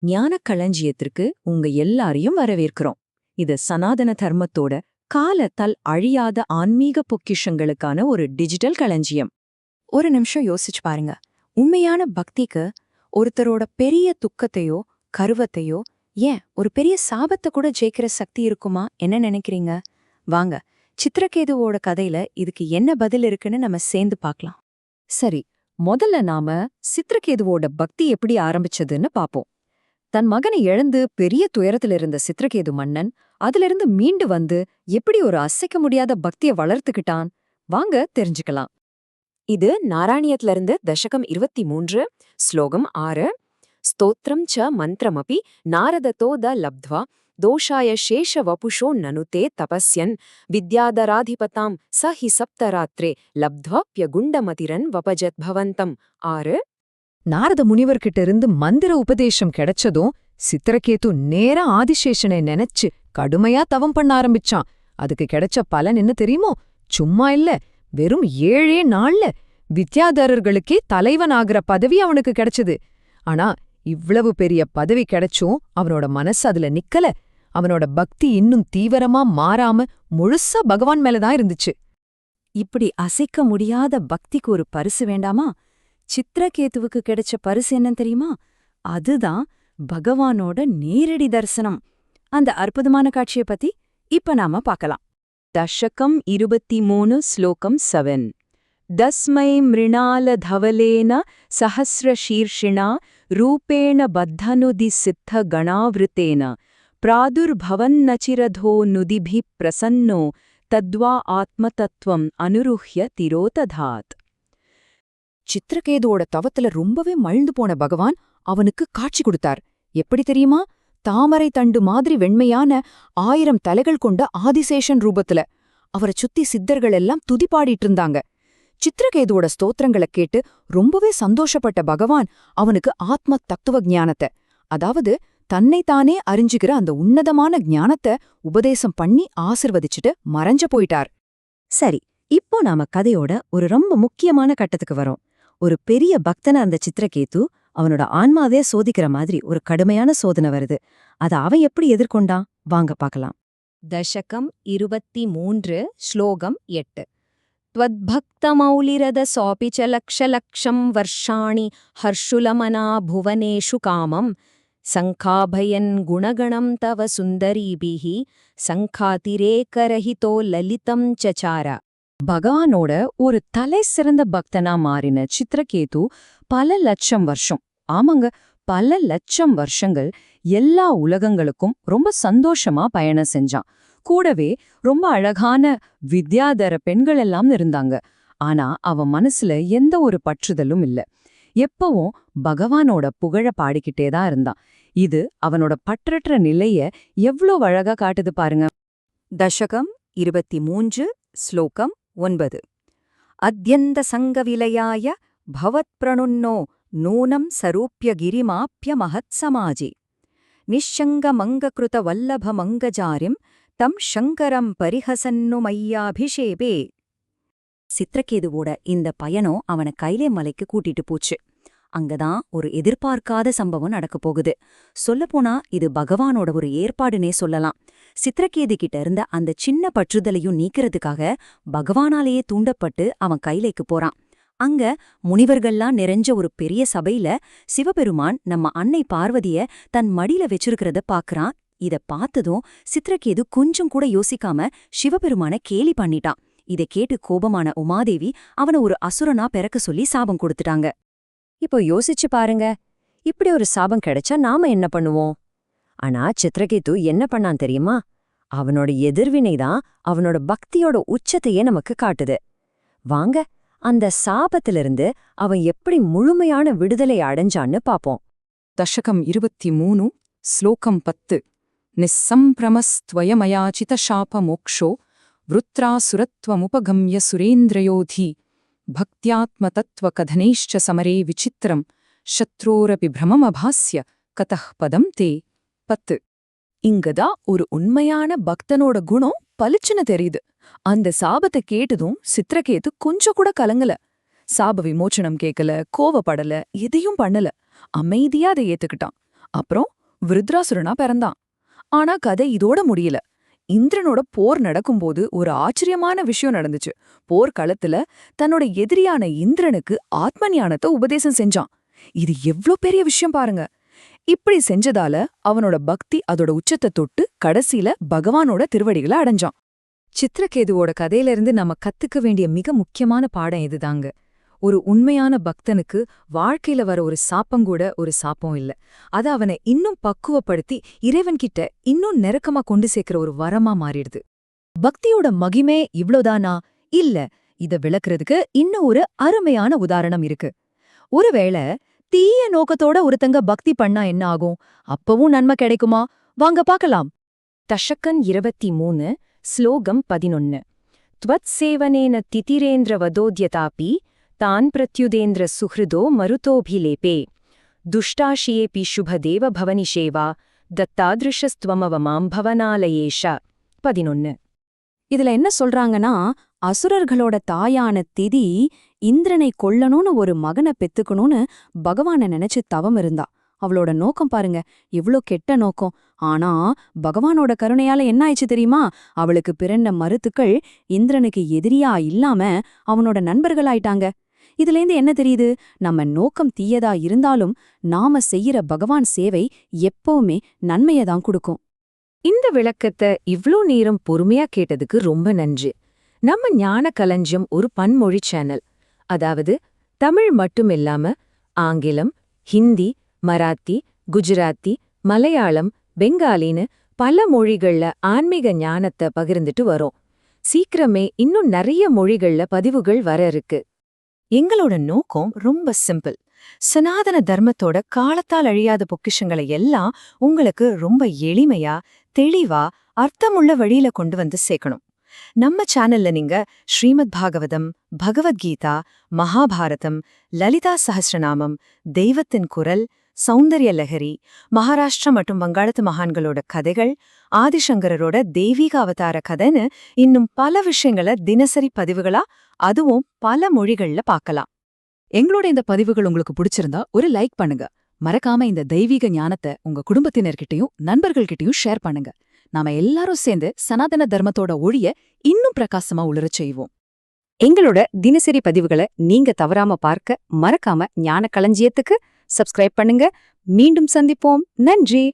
ஞானக் களஞ்சியத்திற்கு உங்க எல்லாரையும் வரவேற்கிறோம். இது சனாதன தர்மத்தோட காலத்தால் அழியாத ஆன்மீக பொக்கிஷங்களுக்கான ஒரு டிஜிட்டல் களஞ்சியம். ஒரு நிமிஷம் யோசிச்சு பாருங்க. உண்மையான பக்திக்கு ஒருத்தரோட பெரிய துக்கத்தையோ கருவத்தையோ ஏன் ஒரு பெரிய சாபத்தை கூட ஜெயிக்கிற சக்தி இருக்குமா? என்ன நினைக்கிறீங்க? வாங்க, சித்திரகேதுவோட கதையில இதுக்கு என்ன பதில் இருக்குன்னு நம்ம சேர்ந்து பார்க்கலாம். சரி, முதல்ல நாம சித்திரகேதுவோட பக்தி எப்படி ஆரம்பிச்சதுன்னு பாப்போம். தன் மகனை இழந்து பெரிய துயரத்துல இருந்த சித்திரகேது மன்னன் அதிலிருந்து மீண்டு வந்து எப்படி ஒரு அசைக்க முடியாத பக்திய வளர்த்துக்கிட்டான், வாங்க தெரிஞ்சுக்கலாம். இது நாராயணியத்துல இருந்து தசகம் 23, ஸ்லோகம் 6. ஸ்தோத்ரம் ச மந்திரமபி நாரததோ த லப்த்வா தோஷாய சேஷ வபுஷோ நனுதே தபஸ்யன் வித்யாதராதிபதாம் ச ஹி சப்தராத்ரே லப்த்வாப்யகுண்டமதிரன் வபஜத் பவந்தம். 6. நாரத முனிவர்கிட்ட இருந்து மந்திர உபதேசம் கிடைச்சதும் சித்திரகேது நேரா ஆதிசேஷனை நினைச்சு கடுமையா தவம் பண்ண ஆரம்பிச்சான். அதுக்கு கிடைச்ச பலன் என்ன தெரியுமோ? சும்மா இல்ல, வெறும் 7 நாள்ல வித்யாதரர்களுக்கே தலைவனாகிற பதவி அவனுக்கு கிடைச்சது. ஆனா இவ்வளவு பெரிய பதவி கிடைச்சும் அவனோட மனசு அதுல நிக்கல. அவனோட பக்தி இன்னும் தீவிரமா மாறாம முழுசா பகவான் மேலதான் இருந்துச்சு. இப்படி அசைக்க முடியாத பக்திக்கு ஒரு பரிசு வேண்டாமா? சித்திரகேதுவுக்கு கிடைச்ச பரிசு என்னன்னு தெரியுமா? அதுதான் பகவானோட நேரடி தரிசனம். அந்த அற்புதமான காட்சியை பத்தி இப்ப நாம பார்க்கலாம். தசகம் 23, ஸ்லோகம் 7. தஸ்மை மிருணால தவலேன சஹஸ்ரசீர்ஷிணா ரூபேண பத்தனுதி சித்த கணாவிருத்தேன பிராதுர்பவன்னச்சிரதோ நுதிபி பிரசன்னோ தத்வா ஆத்மதத்துவம் அனுருஹ்ய திரோததாத். சித்திரகேதுவோட தவத்துல ரொம்பவே மழ்ந்து போன பகவான் அவனுக்கு காட்சி கொடுத்தார். எப்படி தெரியுமா? தாமரை தண்டு மாதிரி வெண்மையான 1000 தலைகள் கொண்ட ஆதிசேஷன் ரூபத்துல. அவரை சுத்தி சித்தர்கள் எல்லாம் துதிப்பாடிட்டு இருந்தாங்க. சித்திரகேதுவோட ஸ்தோத்திரங்களை கேட்டு ரொம்பவே சந்தோஷப்பட்ட பகவான் அவனுக்கு ஆத்ம தத்துவ ஞானத்தை, அதாவது தன்னைத்தானே அறிஞ்சுக்கிற அந்த உன்னதமான ஞானத்தை உபதேசம் பண்ணி ஆசிர்வதிச்சுட்டு மறைஞ்ச போயிட்டார். சரி, இப்போ நாம கதையோட ஒரு ரொம்ப முக்கியமான கட்டத்துக்கு வரோம். ஒரு பெரிய பக்தன அந்த சித்திரகேது அவனோட ஆன்மாவே சோதிக்கிற மாதிரி ஒரு கடுமையான சோதனை வருது. அத அவன் எப்படி எதிர்கொண்டான், வாங்க பார்க்கலாம். தசகம் 23, ஸ்லோகம் 8. த்வத்பக்தமௌலிரத சோபிச்ச லக்ஷலக்ஷம் வர்ஷாணி ஹர்ஷுலமனா புவனேஷு காமம் சங்காபயன் குணகணம் தவ சுந்தரீபிஹி சங்காதிரேகரஹிதோ லலிதம் சசார. பகவானோட ஒரு தலை சிறந்த பக்தனா மாறின சித்திரகேது பல லட்சம் வருஷம், ஆமாங்க, பல லட்சம் வருஷங்கள் எல்லா உலகங்களுக்கும் ரொம்ப சந்தோஷமா பயணம் செஞ்சான். கூடவே ரொம்ப அழகான வித்யாதர பெண்கள் எல்லாம் இருந்தாங்க. ஆனா அவன் மனசுல எந்த ஒரு பற்றுதலும் இல்ல. எப்பவும் பகவானோட புகழ பாடிக்கிட்டேதான் இருந்தான். இது அவனோட பற்றற்ற நிலைய எவ்ளோ அழகா காட்டுது பாருங்க. தசகம் 23, ஸ்லோகம் 9. அத்யந்த சங்கவிலயாய பவத் பிரணுன்னோ நூனம் சரூப்ய கிரிமாப்ய மகத் சமாஜி நிஷங்க மங்ககிருத வல்லப மங்கஜாரிம் தம் சங்கரம் பரிஹசன்னு மையாபிஷேபே. சித்திரகேதுவோட இந்த பயணம் அவனை கைலே மலைக்கு கூட்டிட்டு போச்சு. அங்கதான் ஒரு எதிர்பார்க்காத சம்பவம் நடக்கப் போகுது. சொல்லப்போனா இது பகவானோட ஒரு ஏற்பாடுனே சொல்லலாம். சித்திரகேது கிட்ட இருந்த அந்த சின்ன பற்றுதலையும் நீக்கிறதுக்காக பகவானாலேயே தூண்டப்பட்டு அவன் கைலைக்கு போறான். அங்க முனிவர்கள்லாம் நிறைஞ்ச ஒரு பெரிய சபையில சிவபெருமான் நம்ம அன்னை பார்வதிய தன் மடியில வச்சிருக்கிறத பாக்குறான். இத பார்த்ததும் சித்திரகேது கொஞ்சம் கூட யோசிக்காம சிவபெருமான கேலி பண்ணிட்டான். இதை கேட்டு கோபமான உமாதேவி அவனை ஒரு அசுரனா பிறக்க சொல்லி சாபம் கொடுத்துட்டாங்க. இப்போ யோசிச்சு பாருங்க, இப்படி ஒரு சாபம் கிடைச்சா நாம என்ன பண்ணுவோம்? ஆனா சித்திரகேது என்ன பண்ணான் தெரியுமா? அவனோட எதிர்வினைதான் அவனோட பக்தியோட உச்சத்தையே நமக்கு காட்டுது. வாங்க, அந்த சாபத்திலிருந்து அவன் எப்படி முழுமையான விடுதலை அடைஞ்சான்னு பாப்போம். தசகம் 23, ஸ்லோகம் 10. நிஸ்ஸம்பிரமஸ்த்வயமயாசித சாப மோக்ஷோ விருத்ராசுரத்வமுபகம்ய சுரேந்திரயோதி பக்தியாத்ம தத்துவ கதனைஷ்ச சமரே விசித்திரம் சத்ரோரபி பிரமமபாஸ்ய கதஹ் பதம் தே. 10. இங்கதான் ஒரு உண்மையான பக்தனோட குணம் பளிச்சுன்னு தெரியுது. அந்த சாபத்தை கேட்டதும் சித்திரகேது கொஞ்சம் கூட கலங்கல. சாப விமோச்சனம் கேட்கல, கோவப்படல, எதையும் பண்ணல. அமைதியா அதை ஏத்துக்கிட்டான். அப்புறம் விருத்ராசுரனா பிறந்தான். ஆனா கதை இதோட முடியல. இந்திரனோட போர் நடக்கும்போது ஒரு ஆச்சரியமான விஷயம் நடந்துச்சு. போர்க்களத்துல தன்னோட எதிரியான இந்திரனுக்கு ஆத்ம ஞானத்தை உபதேசம் செஞ்சான். இது எவ்ளோ பெரிய விஷயம் பாருங்க. இப்படி செஞ்சதால அவனோட பக்தி அதோட உச்சத்தை தொட்டு கடைசியில பகவானோட திருவடிகளை அடைஞ்சான். சித்திரகேதுவோட கதையிலிருந்து நம்ம கத்துக்க வேண்டிய மிக முக்கியமான பாடம் இதுதாங்க. ஒரு உண்மையான பக்தனுக்கு வாழ்க்கையில வர ஒரு சாப்பங்கூட ஒரு சாப்பம் இல்ல. அது அவனை இன்னும் பக்குவப்படுத்தி இறைவன்கிட்ட இன்னும் நெருக்கமா கொண்டு சேர்க்கிற ஒரு வரமா மாறிடுது. பக்தியோட மகிமே இவ்ளோதானா? இல்ல. இத விளக்குறதுக்கு இன்னும் ஒரு அருமையான உதாரணம் இருக்கு. ஒருவேளை தீய நோக்கத்தோட ஒருத்தங்க பக்தி பண்ணா என்ன ஆகும்? அப்பவும் நன்மை கிடைக்குமா? வாங்க பார்க்கலாம். தஷக்கன் 23 ஸ்லோகம் 11 त्वत्सेवनेन तितिरेन्द्रवदोद्यतापि तान् प्रत्युदेन्द्र सुहृदो मरुतोऽभिलेपे दुष्टाशियेऽपि शुभदेव भवनिषेवा दत्तादृशस्त्वमवमां भवनालयेश 11. இதுல என்ன சொல்றாங்கன்னா, அசுரர்களோட தாயான திதி இந்திரனை கொல்லணும்னு ஒரு மகனை பெத்துக்கணும்னு பகவானை நினைச்சு தவம் இருந்தா. அவளோட நோக்கம் பாருங்க, இவ்ளோ கெட்ட நோக்கம். ஆனா பகவானோட கருணையால என்ன ஆயிடுச்சு தெரியுமா? அவளுக்கு பிறந்த மருத்துக்கள் இந்திரனுக்கு எதிரியா இல்லாம அவனோட நண்பர்களாயிட்டாங்க. இதுலேந்து என்ன தெரியுது? நம்ம நோக்கம் தீயதா இருந்தாலும் நாம செய்யற பகவான் சேவை எப்பவுமே நன்மையதான் கொடுக்கும். இந்த விளக்கத்தை இவ்ளோ நேரம் பொறுமையா கேட்டதுக்கு ரொம்ப நன்றி. நம்ம ஞான களஞ்சியம் ஒரு பன்மொழி சேனல். அதாவது தமிழ் மட்டும் இல்லாம ஆங்கிலம், ஹிந்தி, மராத்தி, குஜராத்தி, மலையாளம், பெங்காலின்னு பல மொழிகள்ல ஆன்மீக ஞானத்தை பகிர்ந்துட்டு வரோம். சீக்கிரமே இன்னும் நிறைய மொழிகள்ல பதிவுகள் வர இருக்கு. எங்களோட நோக்கம் ரொம்ப சிம்பிள். சனாதன தர்மத்தோட காலத்தால் அழியாத பொக்கிஷங்களை எல்லாம் உங்களுக்கு ரொம்ப எளிமையா, தெளிவா, அர்த்தமுள்ள வழியில கொண்டு வந்து சேர்க்கணும். நம்ம சேனல்ல நீங்க ஸ்ரீமத் பாகவதம், பகவத்கீதா, மகாபாரதம், லலிதா சஹஸ்ரநாமம், தெய்வத்தின் குரல், சௌந்தர்ய லஹரி, மகாராஷ்டிரா மற்றும் வங்காளத்து மகான்களோட கதைகள், ஆதிசங்கரோட தெய்வீக அவதார கதைன்னு இன்னும் பல விஷயங்களை தினசரி பதிவுகளா, அதுவும் பல மொழிகள்ல பார்க்கலாம். எங்களோட இந்த பதிவுகள் உங்களுக்கு பிடிச்சிருந்தா ஒரு லைக் பண்ணுங்க. மறக்காம இந்த தெய்வீக ஞானத்தை உங்க குடும்பத்தினர்கிட்டயும் நண்பர்கள்கிட்டயும் ஷேர் பண்ணுங்க. நாம எல்லாரும் சேர்ந்து சனாதன தர்மத்தோட ஒளிய இன்னும் பிரகாசமா உலரச் செய்வோம். எங்களோட தினசரி பதிவுகளை நீங்க தவறாம பார்க்க மறக்காம ஞான களஞ்சியத்துக்கு சப்ஸ்கிரைப் பண்ணுங்க. மீண்டும் சந்திப்போம். நன்றி.